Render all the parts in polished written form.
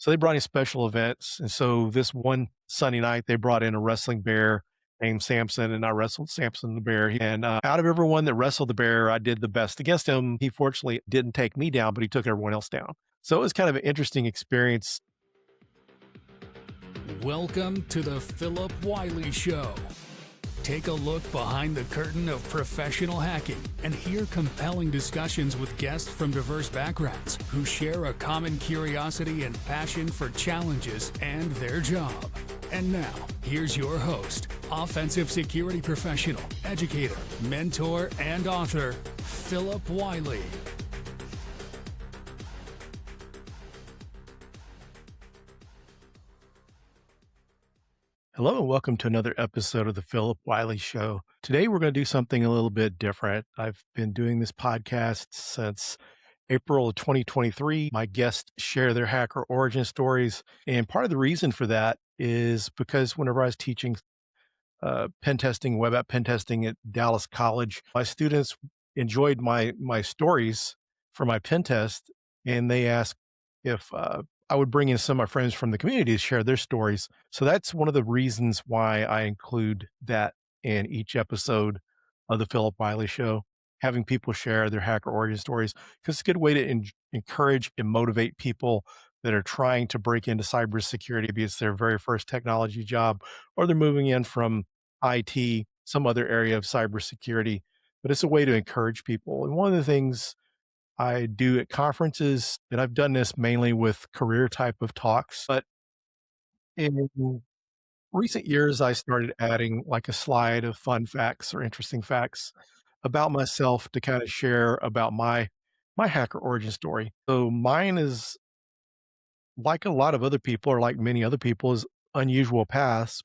So they brought in special events. And so this one Sunday night, they brought in a wrestling bear named Samson, and I wrestled Samson the bear. And out of everyone that wrestled the bear, I did the best against him. He fortunately didn't take me down, but he took everyone else down. So it was kind of an interesting experience. Welcome to the Philip Wiley Show. Take a look behind the curtain of professional hacking and hear compelling discussions with guests from diverse backgrounds who share a common curiosity and passion for challenges and their job. And now, here's your host, offensive security professional, educator, mentor, and author, Philip Wiley. Hello, and welcome to another episode of the Philip Wiley Show. Today, we're going to do something a little bit different. I've been doing this podcast since April of 2023. My guests share their hacker origin stories. And part of the reason for that is because whenever I was teaching pen testing, web app pen testing at Dallas College, my students enjoyed my stories for my pen test, and they asked if I would bring in some of my friends from the community to share their stories. So that's one of the reasons why I include that in each episode of the Philip Wiley Show, having people share their hacker origin stories, because it's a good way to encourage and motivate people that are trying to break into cybersecurity, be it their very first technology job, or they're moving in from IT, some other area of cybersecurity. But it's a way to encourage people. And one of the things I do at conferences, and I've done this mainly with career type of talks, but in recent years, I started adding like a slide of fun facts or interesting facts about myself to kind of share about my hacker origin story. So mine is like a lot of other people, or like many other people, is unusual paths.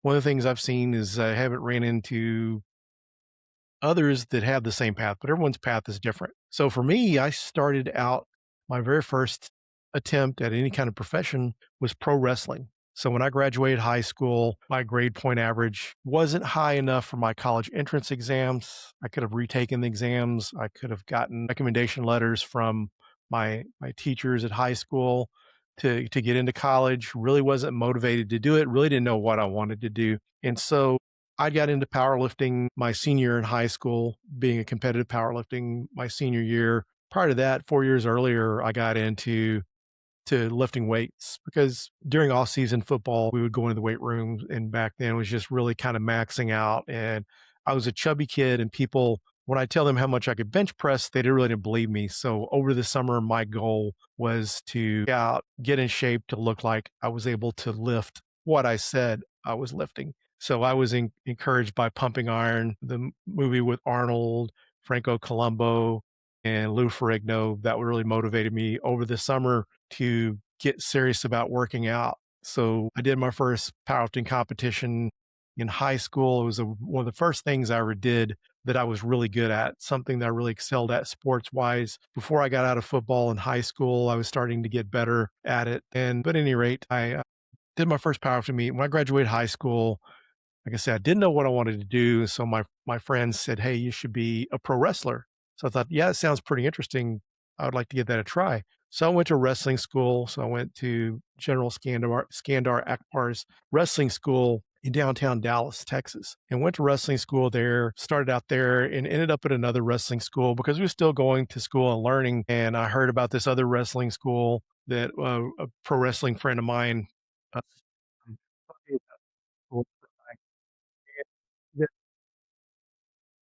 One of the things I've seen is I haven't ran into others that have the same path, but everyone's path is different. So for me, I started out my very first attempt at any kind of profession was pro wrestling. So when I graduated high school, my grade point average wasn't high enough for my college entrance exams. I could have retaken the exams. I could have gotten recommendation letters from my teachers at high school to get into college. Really wasn't motivated to do it. Really didn't know what I wanted to do. And so I got into powerlifting my senior year in high school, being a competitive powerlifting my senior year. Prior to that, 4 years earlier, I got into lifting weights because during off season football, we would go into the weight room, and back then it was just really kind of maxing out. And I was a chubby kid, and people, when I tell them how much I could bench press, they didn't really believe me. So over the summer, my goal was to get in shape to look like I was able to lift what I said I was lifting. So I was encouraged by Pumping Iron, the movie with Arnold, Franco Columbo, and Lou Ferrigno. That really motivated me over the summer to get serious about working out. So I did my first powerlifting competition in high school. It was one of the first things I ever did that I was really good at, something that I really excelled at sports wise. Before I got out of football in high school, I was starting to get better at it. But at any rate, I did my first powerlifting meet. When I graduated high school, like I said, I didn't know what I wanted to do. So my friends said, "Hey, you should be a pro wrestler." So I thought, yeah, it sounds pretty interesting. I would like to give that a try. So I went to wrestling school. So I went to General Skandar Akbar's wrestling school in downtown Dallas, Texas, and went to wrestling school there, started out there and ended up at another wrestling school because we were still going to school and learning. And I heard about this other wrestling school that a pro wrestling friend of mine uh,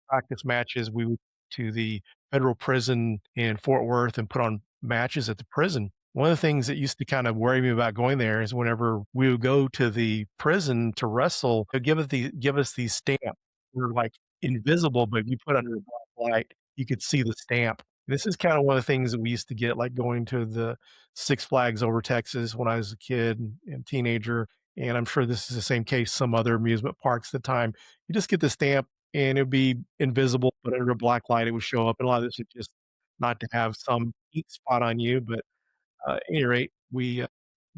practice matches. We would to the federal prison in Fort Worth and put on matches at the prison. One of the things that used to kind of worry me about going there is whenever we would go to the prison to wrestle, they'd give us these stamps. We're like invisible, but if you put under a black light, you could see the stamp. This is kind of one of the things that we used to get, like going to the Six Flags over Texas when I was a kid and teenager. And I'm sure this is the same case some other amusement parks at the time. You just get the stamp and it'd be invisible, but under a black light, it would show up. And a lot of this is just not to have some heat spot on you, but at any rate, we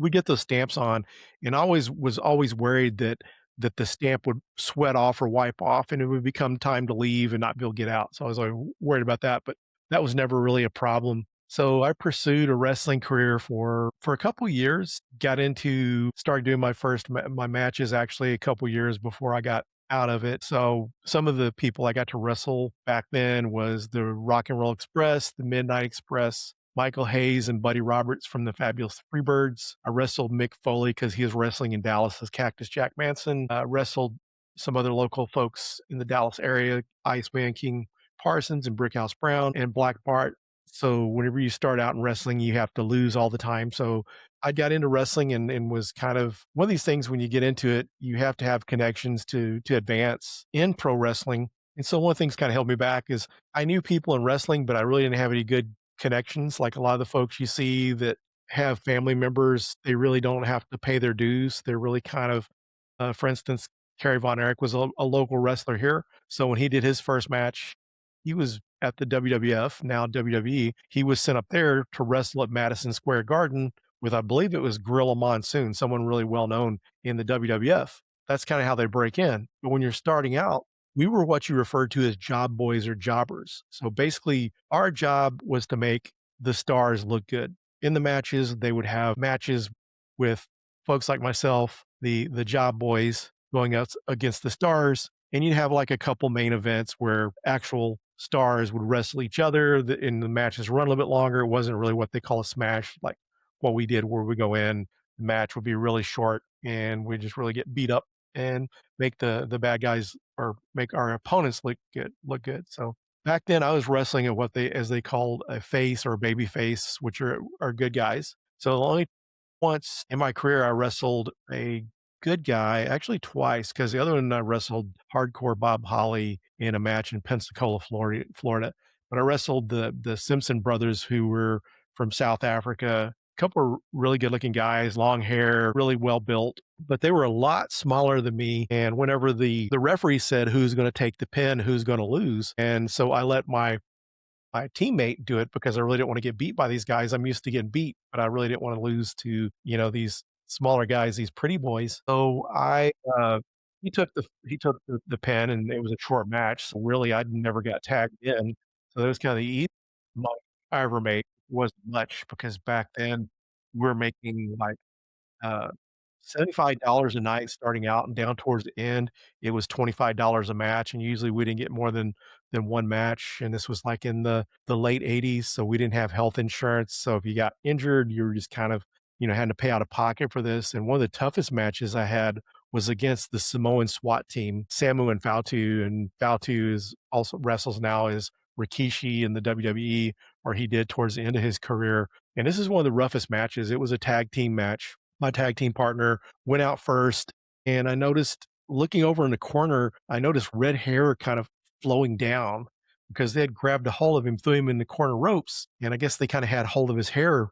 get those stamps on, and I was always worried that the stamp would sweat off or wipe off, and it would become time to leave and not be able to get out. So I was like worried about that, but that was never really a problem. So I pursued a wrestling career for a couple years. Got into started doing my first my matches actually a couple years before I got out of it. So some of the people I got to wrestle back then was the Rock and Roll Express, the Midnight Express, Michael Hayes and Buddy Roberts from the Fabulous Freebirds. I wrestled Mick Foley because he was wrestling in Dallas as Cactus Jack Manson. Wrestled some other local folks in the Dallas area, Iceman King Parsons and Brickhouse Brown and Black Bart. So whenever you start out in wrestling, you have to lose all the time. So I got into wrestling and was kind of one of these things when you get into it, you have to have connections to advance in pro wrestling. And so one of the things kind of held me back is I knew people in wrestling, but I really didn't have any good connections. Like a lot of the folks you see that have family members, they really don't have to pay their dues. They're really kind of, for instance, Kerry Von Erich was a local wrestler here. So when he did his first match, he was at the WWF, now WWE. He was sent up there to wrestle at Madison Square Garden with, I believe it was Gorilla Monsoon, someone really well known in the WWF. That's kind of how they break in. But when you're starting out, we were what you referred to as job boys or jobbers. So basically, our job was to make the stars look good. In the matches, they would have matches with folks like myself, the job boys going out against the stars, and you'd have like a couple main events where actual stars would wrestle each other and the matches run a little bit longer. It wasn't really what they call a smash, like what we did where we go in, the match would be really short and we just really get beat up and make the bad guys or make our opponents look good. So back then I was wrestling at what they as they called a face or a baby face, which are good guys. So the only once in my career, I wrestled a good guy, actually twice, because the other one I wrestled Hardcore Bob Holly in a match in Pensacola, Florida. But I wrestled the Simpson brothers who were from South Africa. A couple of really good looking guys, long hair, really well built, but they were a lot smaller than me. And whenever the referee said who's going to take the pin, who's going to lose, and so I let my teammate do it because I really didn't want to get beat by these guys. I'm used to getting beat, but I really didn't want to lose to, these smaller guys, these pretty boys. So he took the pen and it was a short match. So really I never got tagged in. So that was kind of the easiest money I ever made. It wasn't much because back then we were making like uh, $75 a night starting out, and down towards the end, it was $25 a match, and usually we didn't get more than 1 match, and this was, like, in the late '80s, so we didn't have health insurance, so if you got injured, you were just kind of, having to pay out of pocket for this, and one of the toughest matches I had was against the Samoan SWAT team, Samu and Fautu is also wrestles now as Rikishi in the WWE, or he did towards the end of his career, and this is one of the roughest matches. It was a tag team match. My tag team partner went out first, and I noticed looking over in the corner, I noticed red hair kind of flowing down because they had grabbed a hold of him, threw him in the corner ropes, and I guess they kinda had hold of his hair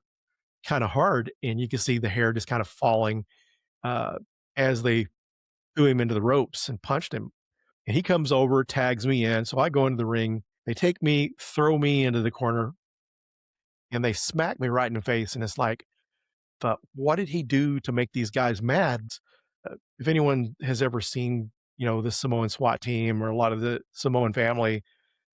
kinda hard, and you could see the hair just kind of falling, uh, as they threw him into the ropes and punched him, and he comes over, tags me in, so I go into the ring. They take me, throw me into the corner, and they smack me right in the face, and it's like, but what did he do to make these guys mad? If anyone has ever seen, the Samoan SWAT team or a lot of the Samoan family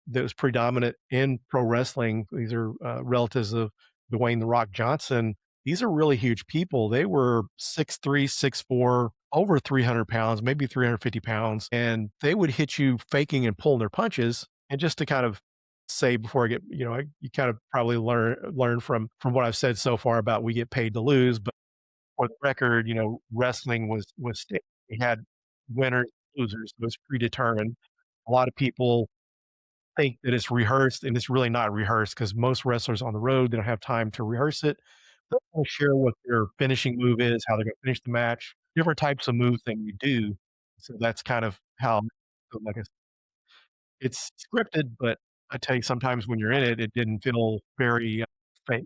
that was predominant in pro wrestling, these are relatives of Dwayne The Rock Johnson. These are really huge people. They were 6'3", 6'4", over 300 pounds, maybe 350 pounds, and they would hit you faking and pulling their punches. And just to kind of say before I get, you kind of probably learn from what I've said so far about we get paid to lose, but for the record, wrestling was we had winners, losers, it was predetermined. A lot of people think that it's rehearsed, and it's really not rehearsed because most wrestlers on the road, they don't have time to rehearse it. They will share what their finishing move is, how they're gonna finish the match, different types of moves that you do. So that's kind of how so like I s it's scripted, but I tell you sometimes when you're in it, it didn't feel very, fake.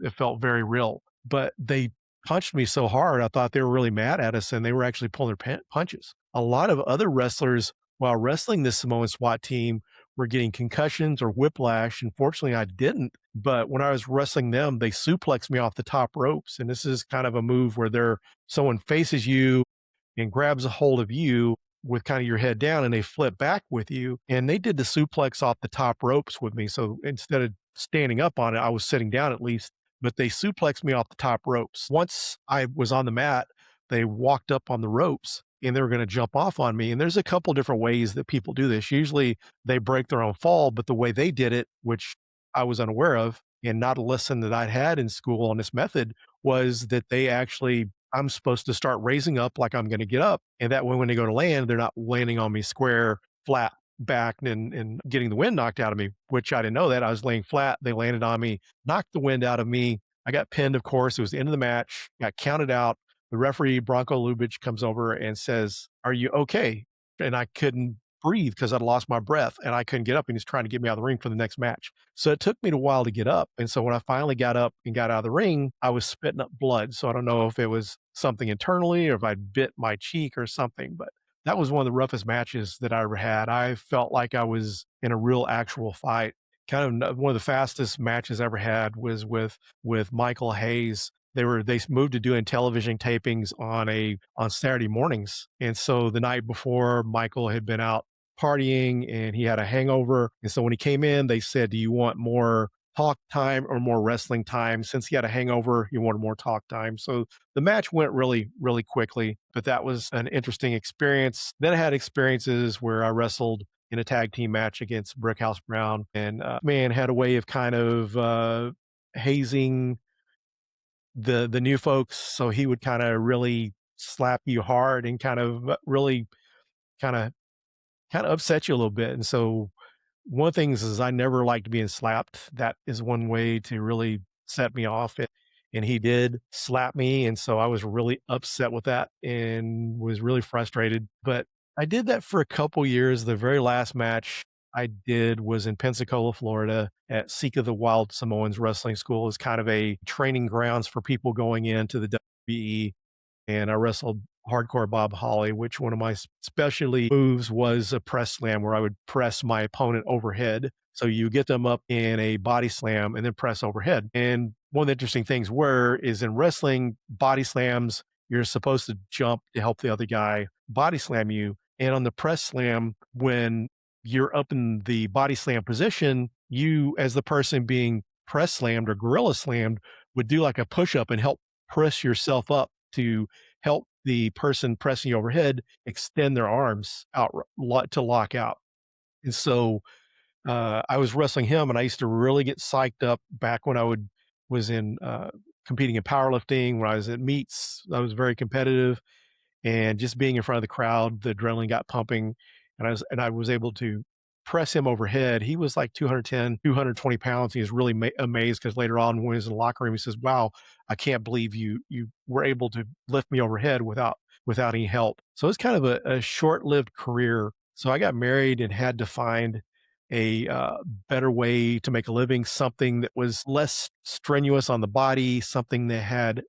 It felt very real, but they punched me so hard, I thought they were really mad at us, and they were actually pulling their punches. A lot of other wrestlers, while wrestling this Samoan SWAT team, were getting concussions or whiplash. Unfortunately, I didn't, but when I was wrestling them, they suplexed me off the top ropes, and this is kind of a move where someone faces you and grabs a hold of you, with kind of your head down and they flip back with you. And they did the suplex off the top ropes with me. So instead of standing up on it, I was sitting down at least, but they suplexed me off the top ropes. Once I was on the mat, they walked up on the ropes and they were going to jump off on me. And there's a couple different ways that people do this. Usually they break their own fall, but the way they did it, which I was unaware of and not a lesson that I'd had in school on this method, was that they actually I'm supposed to start raising up like I'm going to get up. And that way, when they go to land, they're not landing on me square, flat back and getting the wind knocked out of me, which I didn't know that. I was laying flat. They landed on me, knocked the wind out of me. I got pinned, of course. It was the end of the match, got counted out. The referee, Bronco Lubitsch, comes over and says, "Are you okay?" And I couldn't breathe because I'd lost my breath and I couldn't get up. And he's trying to get me out of the ring for the next match. So it took me a while to get up. And so when I finally got up and got out of the ring, I was spitting up blood. So I don't know if it was something internally or if I'd bit my cheek or something, but that was one of the roughest matches that I ever had. I felt like I was in a real actual fight. One of the fastest matches I ever had was with Michael Hayes. They moved to doing television tapings on Saturday mornings. And so the night before, Michael had been out partying and he had a hangover. And so when he came in, they said, "Do you want more talk time or more wrestling time?" Since he had a hangover, he wanted more talk time. So the match went really, really quickly, but that was an interesting experience. Then I had experiences where I wrestled in a tag team match against Brickhouse Brown, and man had a way of kind of hazing the new folks. So he would kind of really slap you hard and kind of really kind of upset you a little bit. And so one of the things is I never liked being slapped. That is one way to really set me off. And he did slap me. And so I was really upset with that and was really frustrated. But I did that for a couple years. The very last match I did was in Pensacola, Florida at Seek of the Wild Samoans Wrestling School. It's kind of a training grounds for people going into the WBE, and I wrestled hardcore Bob Holly, which one of my specialty moves was a press slam where I would press my opponent overhead. So you get them up in a body slam and then press overhead. And one of the interesting things is in wrestling, body slams, you're supposed to jump to help the other guy body slam you. And on the press slam, when you're up in the body slam position, you, as the person being press slammed or gorilla slammed, would do like a push up and help press yourself up to help the person pressing you overhead extend their arms out to lock out. And so I was wrestling him, and I used to really get psyched up back when was in competing in powerlifting. When I was at meets, I was very competitive, and just being in front of the crowd, the adrenaline got pumping, and I was able to press him overhead. He was like 210, 220 pounds. He was really amazed because later on when he was in the locker room, he says, "Wow, I can't believe you were able to lift me overhead without any help." So it's kind of a short-lived career. So I got married and had to find a better way to make a living, something that was less strenuous on the body, something that had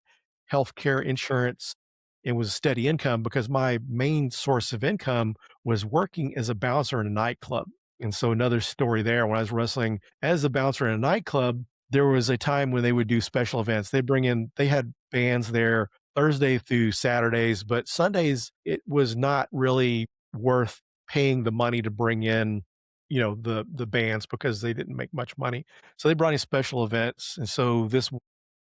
healthcare insurance and was a steady income, because my main source of income was working as a bouncer in a nightclub. And so another story there, when I was wrestling as a bouncer in a nightclub, there was a time when they would do special events. They had bands there Thursday through Saturdays, but Sundays, it was not really worth paying the money to bring in, the bands, because they didn't make much money. So they brought in special events. And so this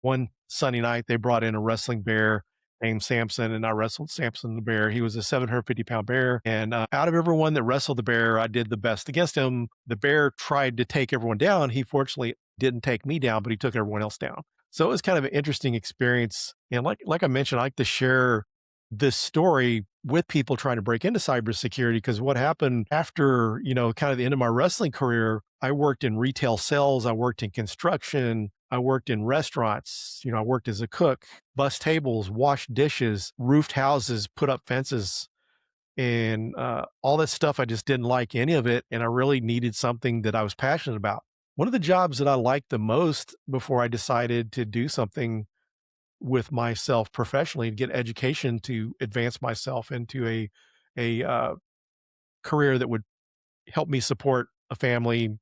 one Sunday night, they brought in a wrestling bear named Samson, and I wrestled Samson the bear. He was a 750-pound bear, and out of everyone that wrestled the bear, I did the best against him. The bear tried to take everyone down. He fortunately didn't take me down, but he took everyone else down. So it was kind of an interesting experience. And like I mentioned, I like to share this story with people trying to break into cybersecurity, because what happened after, kind of the end of my wrestling career, I worked in retail sales, I worked in construction, I worked in restaurants, I worked as a cook, bus tables, washed dishes, roofed houses, put up fences, and all that stuff. I just didn't like any of it. And I really needed something that I was passionate about. One of the jobs that I liked the most before I decided to do something with myself professionally, to get education to advance myself into a career that would help me support a family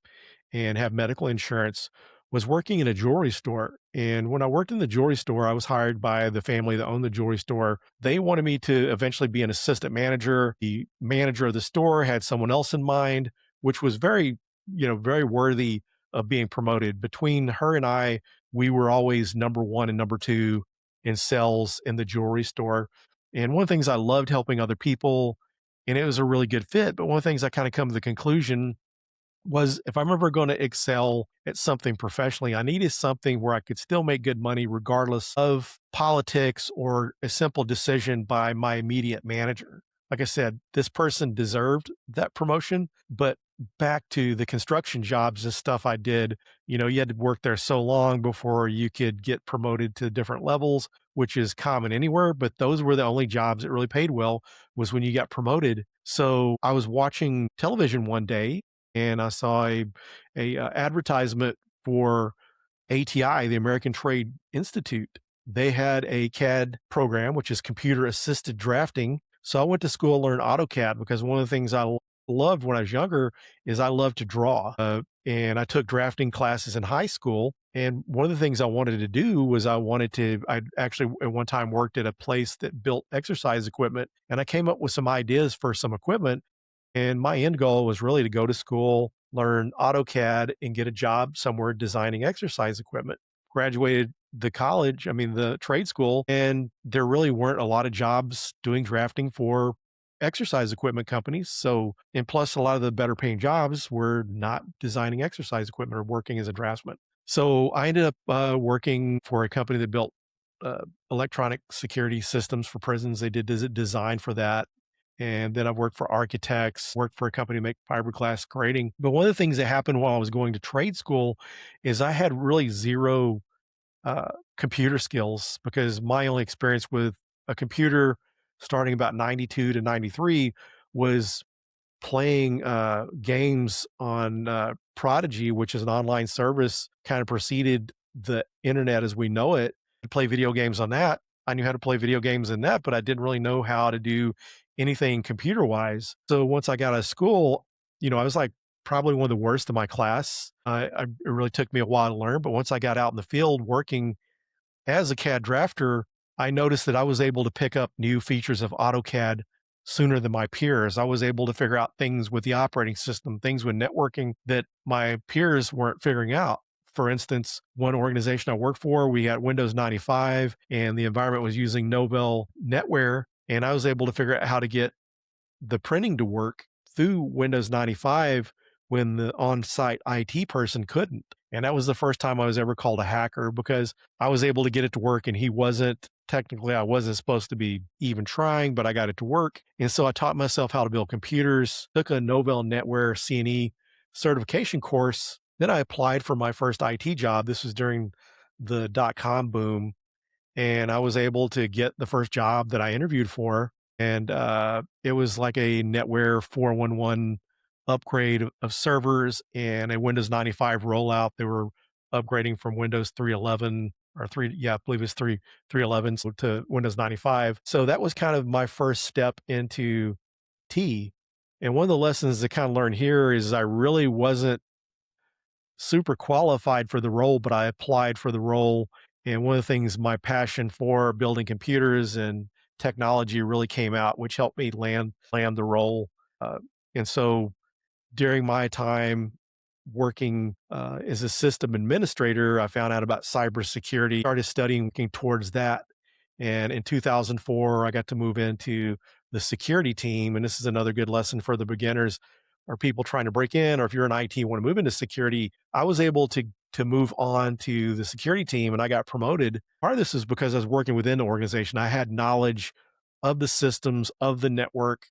and have medical insurance, was working in a jewelry store. And when I worked in the jewelry store, I was hired by the family that owned the jewelry store. They wanted me to eventually be an assistant manager. The manager of the store had someone else in mind, which was very, very worthy of being promoted. Between her and I, we were always number one and number two in sales in the jewelry store. And one of the things I loved helping other people, and it was a really good fit. But one of the things I kind of come to the conclusion was if I'm ever going to excel at something professionally, I needed something where I could still make good money regardless of politics or a simple decision by my immediate manager. Like I said, this person deserved that promotion, but back to the construction jobs and stuff I did, you had to work there so long before you could get promoted to different levels, which is common anywhere, but those were the only jobs that really paid well was when you got promoted. So I was watching television one day and I saw a advertisement for ATI, the American Trade Institute. They had a CAD program, which is computer assisted drafting. So I went to school to learn AutoCAD because one of the things I loved when I was younger is I loved to draw. And I took drafting classes in high school. And one of the things I wanted to do was I actually at one time worked at a place that built exercise equipment. And I came up with some ideas for some equipment. And my end goal was really to go to school, learn AutoCAD, and get a job somewhere designing exercise equipment. Graduated the trade school, and there really weren't a lot of jobs doing drafting for exercise equipment companies. So, and plus, a lot of the better paying jobs were not designing exercise equipment or working as a draftsman. So, I ended up working for a company that built electronic security systems for prisons. They did design for that. And then I've worked for architects, worked for a company to make fiberglass grating. But one of the things that happened while I was going to trade school is I had really zero computer skills because my only experience with a computer starting about 92 to 93 was playing games on Prodigy, which is an online service, kind of preceded the internet as we know it. To play video games on that. I knew how to play video games in that, but I didn't really know how to do anything computer wise. So once I got out of school, I was like probably one of the worst in my class. It really took me a while to learn, but once I got out in the field working as a CAD drafter, I noticed that I was able to pick up new features of AutoCAD sooner than my peers. I was able to figure out things with the operating system, things with networking that my peers weren't figuring out. For instance, one organization I worked for, we had Windows 95 and the environment was using Novell NetWare. And I was able to figure out how to get the printing to work through Windows 95 when the on-site IT person couldn't. And that was the first time I was ever called a hacker because I was able to get it to work and he wasn't. Technically, I wasn't supposed to be even trying, but I got it to work. And so I taught myself how to build computers, took a Novell NetWare CNE certification course. Then I applied for my first IT job. This was during the dot-com boom. And I was able to get the first job that I interviewed for. And it was like a NetWare 411 upgrade of servers and a Windows 95 rollout. They were upgrading from Windows 311 or I believe it's 311 to Windows 95. So that was kind of my first step into T. And one of the lessons to kind of learn here is I really wasn't super qualified for the role, but I applied for the role. And one of the things, my passion for building computers and technology really came out, which helped me land the role. Uh, and so during my time working as a system administrator, I found out about cybersecurity, started studying, working towards that. And in 2004, I got to move into the security team. And this is another good lesson for the beginners or people trying to break in, or if you're in IT and want to move into security. I was able to move on to the security team and I got promoted. Part of this is because I was working within the organization. I had knowledge of the systems, of the network,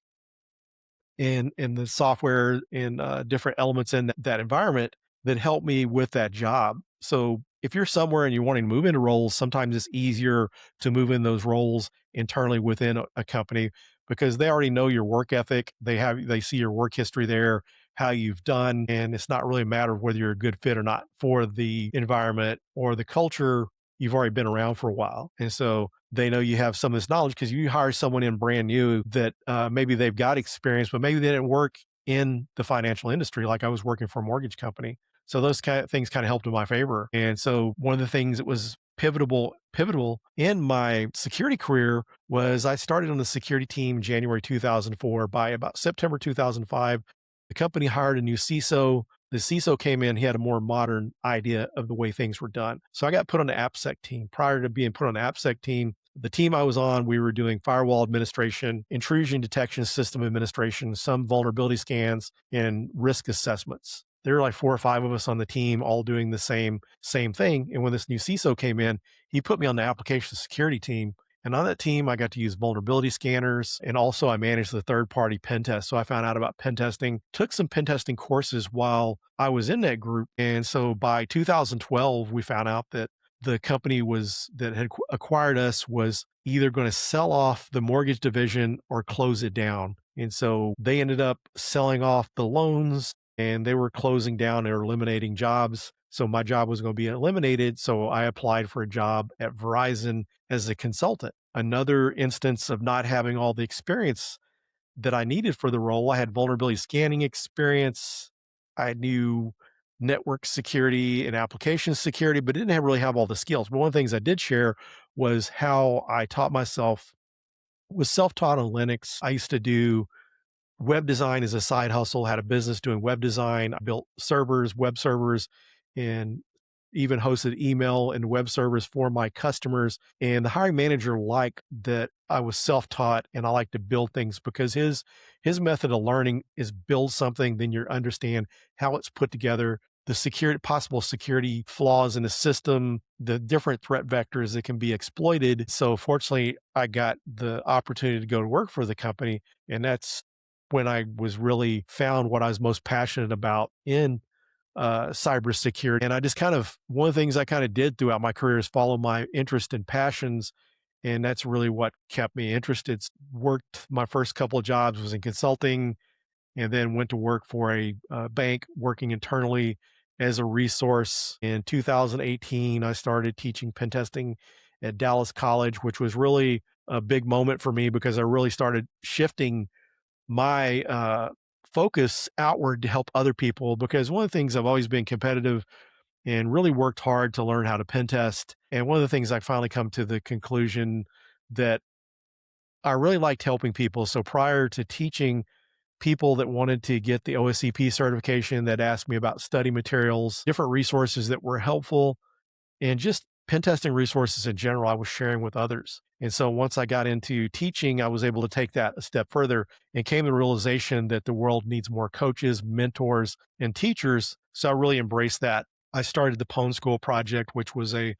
and the software and different elements in that environment that help me with that job. So if you're somewhere and you're wanting to move into roles, sometimes it's easier to move in those roles internally within a company because they already know your work ethic. They see your work history there, how you've done, and it's not really a matter of whether you're a good fit or not for the environment or the culture. You've already been around for a while. And so they know you have some of this knowledge because you hire someone in brand new that maybe they've got experience, but maybe they didn't work in the financial industry. Like I was working for a mortgage company. So those kind of things kind of helped in my favor. And so one of the things that was pivotal in my security career was I started on the security team January 2004. By about September 2005, the company hired a new CISO. The CISO came in, he had a more modern idea of the way things were done. So I got put on the AppSec team. Prior to being put on the AppSec team, the team I was on, we were doing firewall administration, intrusion detection system administration, some vulnerability scans, and risk assessments. There were like 4 or 5 of us on the team all doing the same thing. And when this new CISO came in, he put me on the application security team. And on that team, I got to use vulnerability scanners, and also I managed the third-party pen test. So I found out about pen testing, took some pen testing courses while I was in that group. And so by 2012, we found out that the company that had acquired us was either going to sell off the mortgage division or close it down. And so they ended up selling off the loans, and they were closing down or eliminating jobs. So my job was going to be eliminated. So I applied for a job at Verizon as a consultant. Another instance of not having all the experience that I needed for the role. I had vulnerability scanning experience. I knew network security and application security, but really have all the skills. But one of the things I did share was how I taught myself, was self-taught on Linux. I used to do web design as a side hustle, had a business doing web design. I built servers, web servers, and even hosted email and web servers for my customers. And the hiring manager liked that I was self-taught and I like to build things because his method of learning is build something, then you understand how it's put together, the security, possible security flaws in the system, the different threat vectors that can be exploited. So fortunately, I got the opportunity to go to work for the company, and that's when I was really found what I was most passionate about in cybersecurity. And I just one of the things I kind of did throughout my career is follow my interest and passions. And that's really what kept me interested. Worked my first couple of jobs was in consulting, and then went to work for a bank working internally as a resource. In 2018, I started teaching pen testing at Dallas College, which was really a big moment for me because I really started shifting my focus outward to help other people. Because one of the things, I've always been competitive and really worked hard to learn how to pen test. And one of the things I finally come to the conclusion that I really liked helping people. So prior to teaching people that wanted to get the OSCP certification, that asked me about study materials, different resources that were helpful, and just pen testing resources in general, I was sharing with others. And so once I got into teaching, I was able to take that a step further and came to the realization that the world needs more coaches, mentors, and teachers. So I really embraced that. I started the Pwn School Project, which was a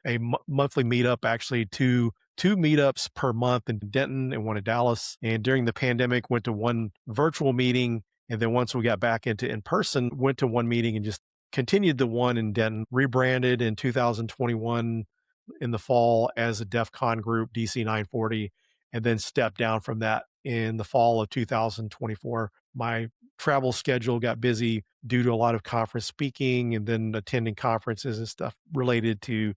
monthly meetup, actually two meetups per month in Denton and one in Dallas. And during the pandemic, went to one virtual meeting. And then once we got back into in person, went to one meeting and just continued the one in Denton, rebranded in 2021 in the fall as a DEF CON group, DC 940, and then stepped down from that in the fall of 2024. My travel schedule got busy due to a lot of conference speaking and then attending conferences and stuff related to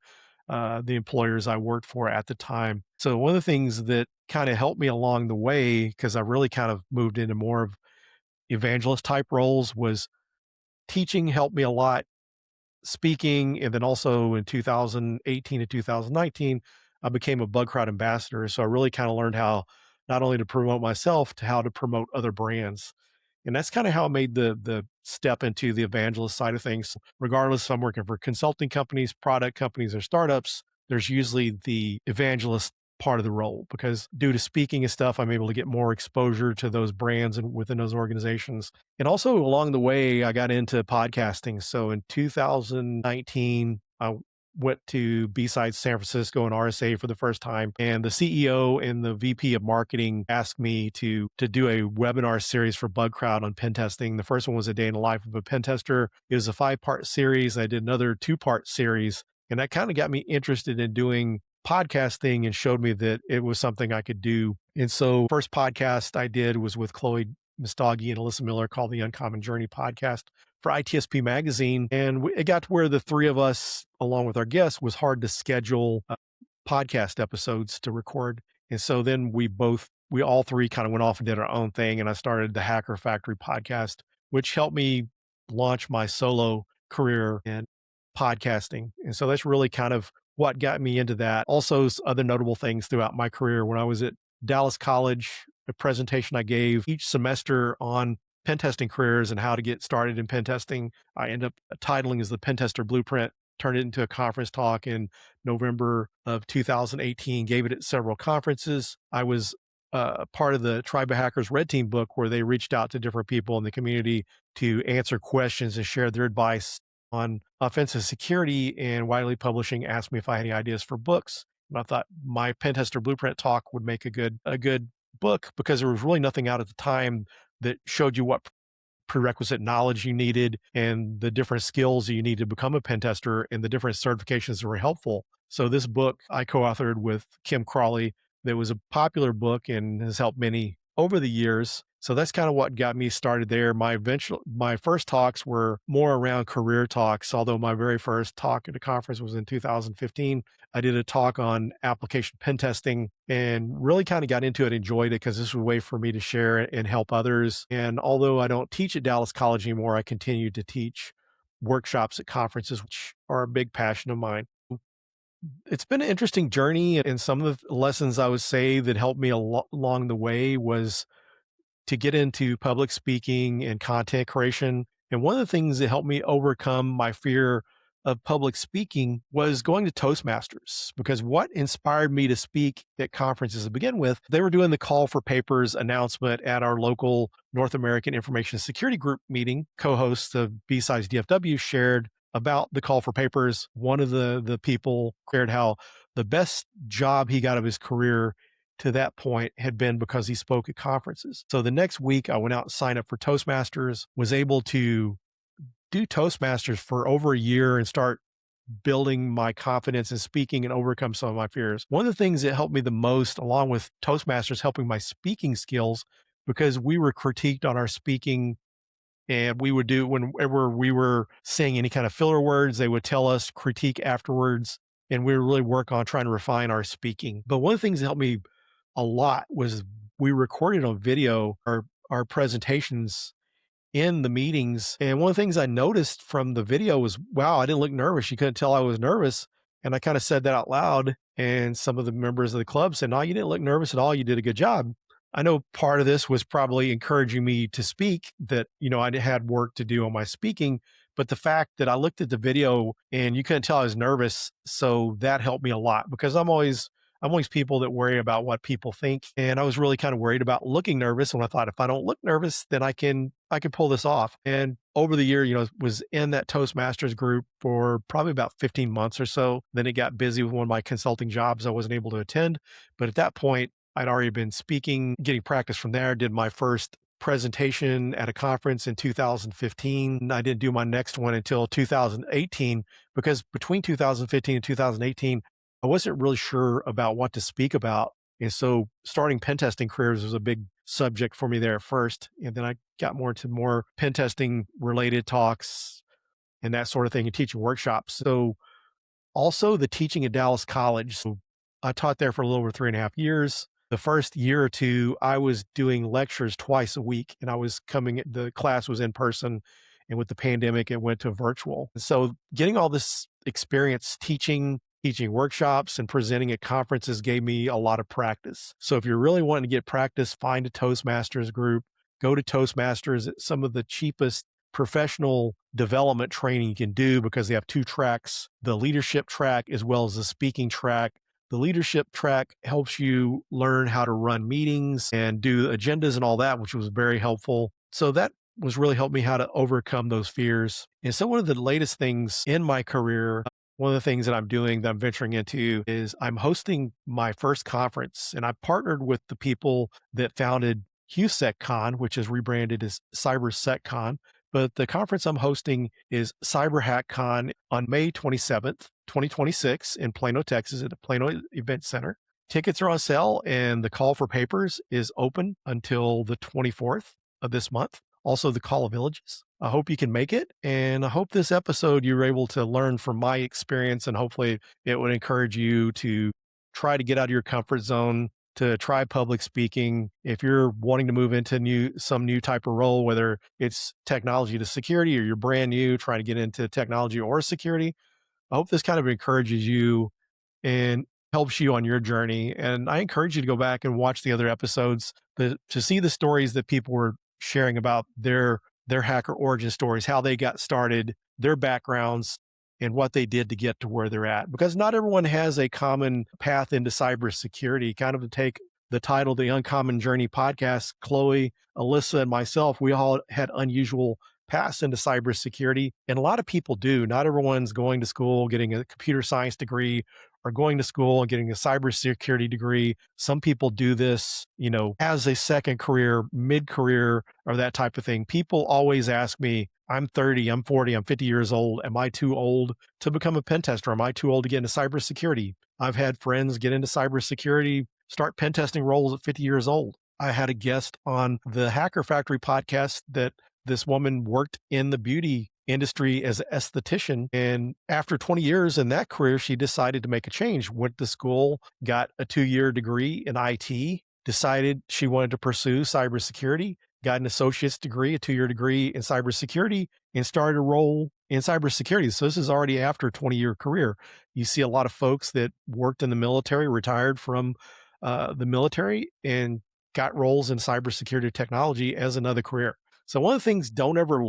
the employers I worked for at the time. So one of the things that kind of helped me along the way, because I really kind of moved into more of evangelist type roles, was teaching helped me a lot, speaking, and then also in 2018 to 2019, I became a Bug Crowd ambassador. So I really kind of learned how not only to promote myself, to how to promote other brands. And that's kind of how I made the step into the evangelist side of things. Regardless if I'm working for consulting companies, product companies, or startups, there's usually the evangelist part of the role, because due to speaking and stuff, I'm able to get more exposure to those brands and within those organizations. And also along the way, I got into podcasting. So in 2019, I went to B-Side San Francisco and RSA for the first time. And the CEO and the VP of marketing asked me to do a webinar series for Bug Crowd on pen testing. The first one was a day in the life of a pen tester. It was a 5-part series. I did another 2-part series. And that kind of got me interested in doing podcasting and showed me that it was something I could do. And so first podcast I did was with Chloe Mustagi and Alyssa Miller, called the Uncommon Journey podcast for ITSP Magazine. And it got to where the three of us, along with our guests, was hard to schedule podcast episodes to record. And so then we all three kind of went off and did our own thing. And I started the Hacker Factory podcast, which helped me launch my solo career in podcasting. And so that's really kind of what got me into that. Also, other notable things throughout my career when I was at Dallas College, a presentation I gave each semester on pen testing careers and how to get started in pen testing. I end up titling as the Pentester Blueprint, turned it into a conference talk in November of 2018, gave it at several conferences. I was part of the Tribe of Hackers Red Team book where they reached out to different people in the community to answer questions and share their advice on offensive security. And Wiley Publishing asked me if I had any ideas for books. And I thought my Pentester Blueprint talk would make a good book because there was really nothing out at the time that showed you what prerequisite knowledge you needed and the different skills you need to become a pen tester and the different certifications that were helpful. So this book I co-authored with Kim Crawley that was a popular book and has helped many over the years. So that's kind of what got me started there. My first talks were more around career talks, although my very first talk at a conference was in 2015. I did a talk on application pen testing and really kind of got into it, enjoyed it because this was a way for me to share and help others. And although I don't teach at Dallas College anymore, I continue to teach workshops at conferences, which are a big passion of mine. It's been an interesting journey, and some of the lessons I would say that helped me along the way was to get into public speaking and content creation. And one of the things that helped me overcome my fear of public speaking was going to Toastmasters, because what inspired me to speak at conferences to begin with, they were doing the call for papers announcement at our local North American Information Security Group meeting. Co-hosts of B-Sides DFW shared about the call for papers. One of the people shared how the best job he got of his career to that point had been because he spoke at conferences. So the next week I went out and signed up for Toastmasters, was able to do Toastmasters for over a year and start building my confidence in speaking and overcome some of my fears. One of the things that helped me the most, along with Toastmasters helping my speaking skills, because we were critiqued on our speaking and we would do whenever we were saying any kind of filler words, they would tell us critique afterwards. And we would really work on trying to refine our speaking. But one of the things that helped me a lot was we recorded on video our presentations in the meetings. And one of the things I noticed from the video was, wow, I didn't look nervous. You couldn't tell I was nervous. And I kind of said that out loud. And some of the members of the club said, no, you didn't look nervous at all. You did a good job. I know part of this was probably encouraging me to speak, that, I had work to do on my speaking, but the fact that I looked at the video and you couldn't tell I was nervous. So that helped me a lot, because I'm always people that worry about what people think. And I was really kind of worried about looking nervous. And I thought, if I don't look nervous, then I can pull this off. And over the year, was in that Toastmasters group for probably about 15 months or so. Then it got busy with one of my consulting jobs I wasn't able to attend. But at that point, I'd already been speaking, getting practice from there, did my first presentation at a conference in 2015. I didn't do my next one until 2018, because between 2015 and 2018, I wasn't really sure about what to speak about. And so starting pen testing careers was a big subject for me there at first. And then I got more into more pen testing related talks and that sort of thing and teaching workshops. So also the teaching at Dallas College. So I taught there for a little over 3.5 years. The first year or two, I was doing lectures twice a week, and the class was in person, and with the pandemic, it went to virtual. So getting all this experience teaching workshops and presenting at conferences gave me a lot of practice. So if you're really wanting to get practice, find a Toastmasters group, go to Toastmasters. It's some of the cheapest professional development training you can do, because they have two tracks, the leadership track as well as the speaking track. The leadership track helps you learn how to run meetings and do agendas and all that, which was very helpful. So that was really helped me how to overcome those fears. And so one of the latest things in my career, one of the things that I'm venturing into, is I'm hosting my first conference, and I partnered with the people that founded HACKCON, which is rebranded as CyberSecCon. But the conference I'm hosting is CyberHackCon on May 27th, 2026 in Plano, Texas at the Plano Event Center. Tickets are on sale, and the call for papers is open until the 24th of this month. Also the Call of Villages. I hope you can make it. And I hope this episode you were able to learn from my experience, and hopefully it would encourage you to try to get out of your comfort zone, to try public speaking. If you're wanting to move into some new type of role, whether it's technology to security or you're brand new trying to get into technology or security, I hope this kind of encourages you and helps you on your journey. And I encourage you to go back and watch the other episodes to see the stories that people were sharing about their hacker origin stories, how they got started, their backgrounds, and what they did to get to where they're at. Because not everyone has a common path into cybersecurity. Kind of to take the title, the Uncommon Journey podcast, Chloe, Alyssa, and myself, we all had unusual paths into cybersecurity. And a lot of people do. Not everyone's going to school, getting a computer science degree, or going to school and getting a cybersecurity degree. Some people do this, as a second career, mid-career, or that type of thing. People always ask me, I'm 30, I'm 40, I'm 50 years old. Am I too old to become a pen tester? Am I too old to get into cybersecurity? I've had friends get into cybersecurity, start pen testing roles at 50 years old. I had a guest on the Hacker Factory podcast that this woman worked in the beauty industry as an esthetician. And after 20 years in that career, she decided to make a change, went to school, got a 2-year degree in IT, decided she wanted to pursue cybersecurity, got an associate's degree, a 2-year degree in cybersecurity, and started a role in cybersecurity. So this is already after a 20-year career. You see a lot of folks that worked in the military, retired from the military, and got roles in cybersecurity technology as another career. So one of the things, don't ever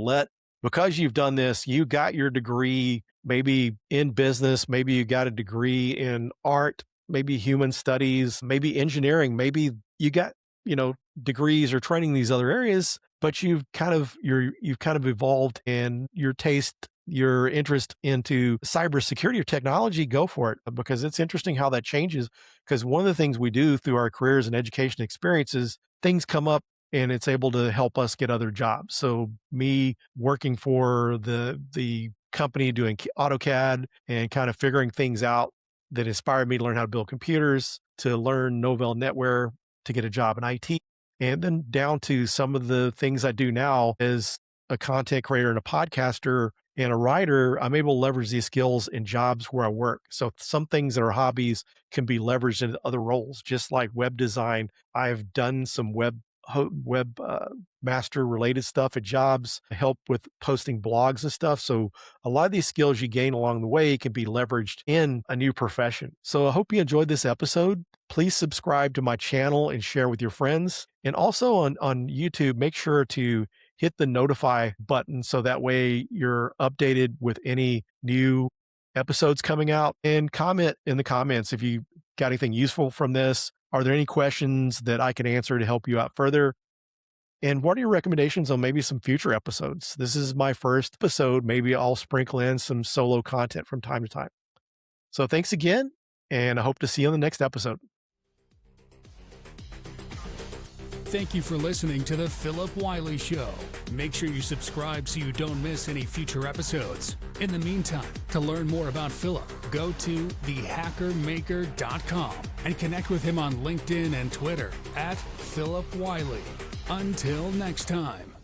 because you've done this, you got your degree maybe in business, maybe you got a degree in art, maybe human studies, maybe engineering, maybe you got, degrees or training in these other areas, but you've kind of evolved in your taste, your interest into cybersecurity or technology. Go for it, because it's interesting how that changes. Because one of the things we do through our careers and education experiences, things come up and it's able to help us get other jobs. So me working for the company doing AutoCAD and kind of figuring things out that inspired me to learn how to build computers, to learn Novell NetWare, to get a job in IT, and then down to some of the things I do now as a content creator and a podcaster and a writer. I'm able to leverage these skills in jobs where I work. So some things that are hobbies can be leveraged into other roles, just like web design. I've done some web master related stuff at jobs, help with posting blogs and stuff. So a lot of these skills you gain along the way can be leveraged in a new profession. So I hope you enjoyed this episode. Please subscribe to my channel and share with your friends. And also on YouTube, make sure to hit the notify button so that way you're updated with any new episodes coming out, and comment in the comments if you got anything useful from this. Are there any questions that I can answer to help you out further? And what are your recommendations on maybe some future episodes? This is my first episode. Maybe I'll sprinkle in some solo content from time to time. So thanks again, and I hope to see you on the next episode. Thank you for listening to The Philip Wiley Show. Make sure you subscribe so you don't miss any future episodes. In the meantime, to learn more about Philip, go to thehackermaker.com and connect with him on LinkedIn and Twitter @Philip Wiley. Until next time.